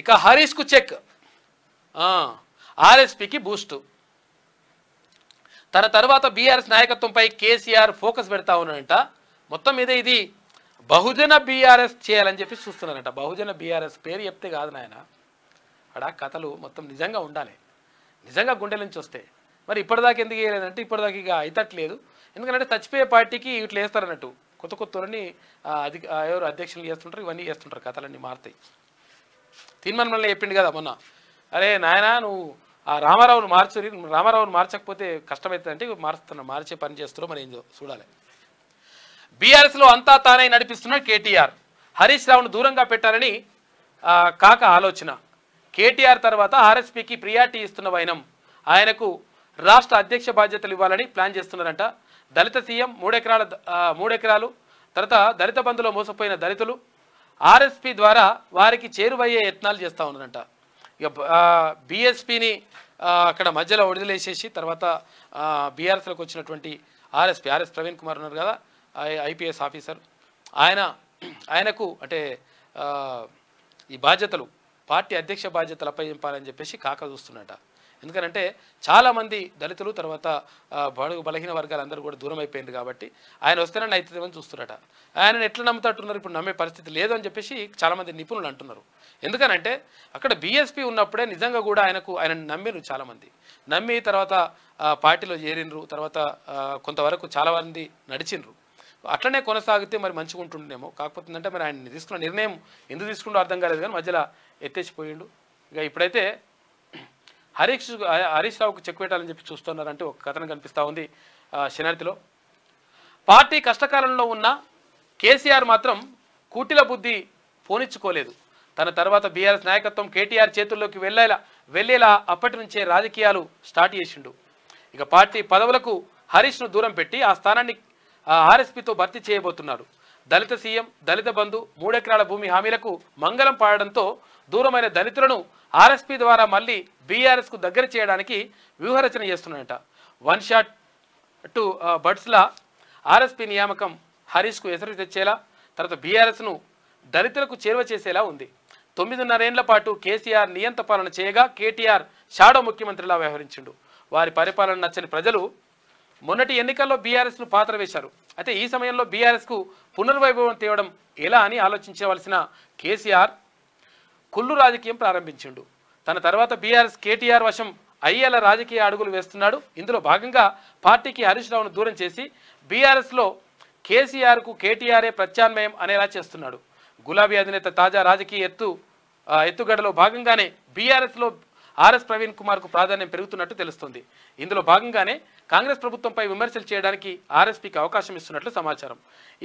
ఇక హరీష్కు check, ఆర్ఎస్పీకి Boost. తన తర్వాత బీఆర్ఎస్ నాయకత్వంపై కేసీఆర్ ఫోకస్ పెడతా ఉన్నాడంట. మొత్తం మీద ఇది బహుజన బీఆర్ఎస్ చేయాలని చెప్పి చూస్తున్నారంట. బహుజన బీఆర్ఎస్ పేరు చెప్తే కాదు నాయన, అక్కడ కథలు మొత్తం నిజంగా ఉండాలి, నిజంగా గుండెల నుంచి వస్తే. మరి ఇప్పటిదాకా ఎందుకు వేయలేదంటే ఇప్పటిదాకా ఇక అయితట్లేదు. ఎందుకంటే చచ్చిపోయే పార్టీకి ఇట్లా వేస్తారన్నట్టు, కొత్త కొత్తలని ఎవరు అధ్యక్షులు చేస్తుంటారు, ఇవన్నీ చేస్తుంటారు, కథలన్నీ మారుతాయి. తీర్మానం చెప్పిండు కదా మొన్న, అరే నాయన నువ్వు ఆ రామారావును మార్చురి, రామారావును మార్చకపోతే కష్టమవుతుందంటే మార్చే పని చేస్తారో మరి ఏం చూడాలి. బీఆర్ఎస్లో అంతా తానే నడిపిస్తున్నాడు కేటీఆర్. హరీష్ రావును దూరంగా పెట్టాలని కాక ఆలోచన. కేటీఆర్ తర్వాత ఆర్ఎస్పీకి ప్రియారిటీ ఇస్తున్న వైనం. ఆయనకు రాష్ట్ర అధ్యక్ష బాధ్యతలు ఇవ్వాలని ప్లాన్ చేస్తున్నారంట. దళిత సీఎం 3 ఎకరాలు, తర్వాత దళిత బంధులో మోసపోయిన దళితులు ఆర్ఎస్పీ ద్వారా వారికి చేరువయ్యే యత్నాలు చేస్తూ ఉన్నారంట. ఇక బీఎస్పీని అక్కడ మధ్యలో వదిలేసేసి తర్వాత బీఆర్ఎస్లోకి వచ్చినటువంటి ఆర్ఎస్ ప్రవీణ్ కుమార్ ఉన్నారు కదా, ఐపీఎస్ ఆఫీసర్, ఆయనకు అంటే ఈ బాధ్యతలు, పార్టీ అధ్యక్ష బాధ్యతలు అప్పగింపాలని చెప్పేసి కాక చూస్తున్నట. ఎందుకంటే చాలామంది దళితులు తర్వాత బడుగు బలహీన వర్గాలందరూ కూడా దూరం అయిపోయింది కాబట్టి ఆయన వస్తేనే నైతికమని చూస్తున్నారట. ఆయనను ఎట్లా నమ్ముతాట్టున్నారు, ఇప్పుడు నమ్మే పరిస్థితి లేదు అని చెప్పేసి చాలామంది నిపుణులు అంటున్నారు. ఎందుకనంటే అక్కడ బీఎస్పీ ఉన్నప్పుడే నిజంగా కూడా ఆయన నమ్మిరు, చాలామంది నమ్మి తర్వాత పార్టీలో చేరినరు, తర్వాత కొంతవరకు చాలా మంది నడిచినరు. అట్లనే కొనసాగితే మరి మంచిగా ఉంటుండేమో. కాకపోతే అంటే మరి ఆయన తీసుకున్న నిర్ణయం ఎందుకు తీసుకుంటూ అర్థం కాలేదు, కానీ మధ్యలో ఎత్తేసిపోయిండు. ఇక ఇప్పుడైతే హరీష్ రావుకు చెక్ పెట్టాలని చెప్పి చూస్తున్నారంటే ఒక కథనం కనిపిస్తూ ఉంది శనార్థిలో. పార్టీ కష్టకాలంలో ఉన్న కేసీఆర్ మాత్రం కూటిల బుద్ధి పోనిచ్చుకోలేదు. తన తర్వాత బీఆర్ఎస్ నాయకత్వం కేటీఆర్ చేతుల్లోకి వెళ్ళేలా అప్పటి నుంచే రాజకీయాలు స్టార్ట్ చేసిండు. ఇక పార్టీ పదవులకు హరీష్ను దూరం పెట్టి ఆ స్థానాన్ని ఆర్ఎస్పీతో భర్తీ చేయబోతున్నాడు. దళిత సీఎం, దళిత బంధు, 3 ఎకరాల భూమి హామీలకు మంగళం పాడడంతో దూరమైన దళితులను ఆర్ఎస్పీ ద్వారా మళ్ళీ బీఆర్ఎస్కు దగ్గర చేయడానికి వ్యూహరచన చేస్తున్నాడట. 1 షాట్ టు బర్డ్స్లా ఆర్ఎస్పీ నియామకం హరీష్కు ఎసరు తెచ్చేలా, తర్వాత బీఆర్ఎస్ను దళితులకు చేరువ చేసేలా ఉంది. 9.5 ఏళ్ల పాటు కేసీఆర్ నియంత పాలన చేయగా కేటీఆర్ షాడో ముఖ్యమంత్రిలా వ్యవహరించిండు. వారి పరిపాలన నచ్చని ప్రజలు మొన్నటి ఎన్నికల్లో బీఆర్ఎస్ను పాత్ర వేశారు. అయితే ఈ సమయంలో బీఆర్ఎస్కు పునర్వైభవం తేవడం ఎలా అని ఆలోచించవలసిన కేసీఆర్ కుళ్ళు రాజకీయం ప్రారంభించిండు. తన తర్వాత బీఆర్ఎస్ కేటీఆర్ వశం అయ్యేలా రాజకీయ అడుగులు వేస్తున్నాడు. ఇందులో భాగంగా పార్టీకి హరీష్ రావును దూరం చేసి బీఆర్ఎస్లో కేసీఆర్కు కేటీఆర్ఏ ప్రత్యామ్నాయం అనేలా చేస్తున్నాడు. గులాబీ అధినేత తాజా రాజకీయ ఎత్తుగడలో భాగంగానే బీఆర్ఎస్లో ఆర్ఎస్ ప్రవీణ్ కుమార్కు ప్రాధాన్యం పెరుగుతున్నట్టు తెలుస్తుంది. ఇందులో భాగంగానే కాంగ్రెస్ ప్రభుత్వంపై విమర్శలు చేయడానికి ఆర్ఎస్పీకి అవకాశం ఇస్తున్నట్లు సమాచారం.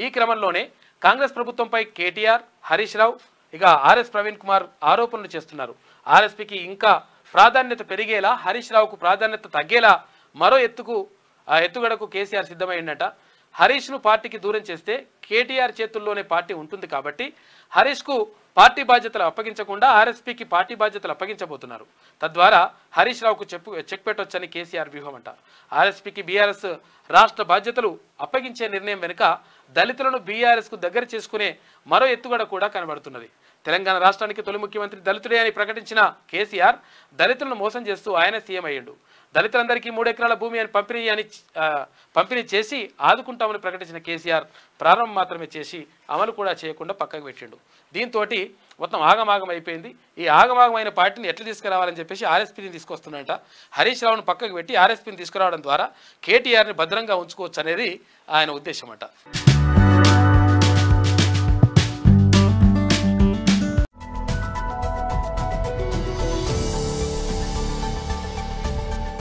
ఈ క్రమంలోనే కాంగ్రెస్ ప్రభుత్వంపై కేటీఆర్, హరీష్ రావు, ఇక ఆర్ఎస్ ప్రవీణ్ కుమార్ ఆరోపణలు చేస్తున్నారు. ఆర్ఎస్పీకి ఇంకా ప్రాధాన్యత పెరిగేలా, హరీష్ రావుకు ప్రాధాన్యత తగ్గేలా మరో ఎత్తుగడకు కేసీఆర్ సిద్ధమైందట. హరీష్ను పార్టీకి దూరం చేస్తే కేటీఆర్ చేతుల్లోనే పార్టీ ఉంటుంది కాబట్టి హరీష్కు పార్టీ బాధ్యతలు అప్పగించకుండా ఆర్ఎస్పీకి పార్టీ బాధ్యతలు అప్పగించబోతున్నారు. తద్వారా హరీష్ రావుకు చెక్ పెట్టొచ్చని కేసీఆర్ వ్యూహం అంట. ఆర్ఎస్పీకి బీఆర్ఎస్ రాష్ట్ర బాధ్యతలు అప్పగించే నిర్ణయం వెనుక దళితులను బీఆర్ఎస్కు దగ్గర చేసుకునే మరో ఎత్తుగడ కూడా కనబడుతున్నది. తెలంగాణ రాష్ట్రానికి తొలి ముఖ్యమంత్రి దళితుడే అని ప్రకటించిన కేసీఆర్ దళితులను మోసం చేస్తూ ఆయన సీఎం అయ్యిండు. దళితులందరికీ 3 ఎకరాల భూమి అని పంపిణీ చేసి ఆదుకుంటామని ప్రకటించిన కేసీఆర్ ప్రారంభం మాత్రమే చేసి అమలు కూడా చేయకుండా పక్కకు పెట్టిండు. దీంతో మొత్తం ఆగమాగం అయిపోయింది. ఈ ఆగమాగమైన పార్టీని ఎట్లా తీసుకురావాలని చెప్పేసి ఆర్ఎస్పీని తీసుకొస్తున్నట. హరీష్ రావును పక్కకు పెట్టి ఆర్ఎస్పీని తీసుకురావడం ద్వారా కేటీఆర్ని భద్రంగా ఉంచుకోవచ్చు అనేది ఆయన ఉద్దేశం అట.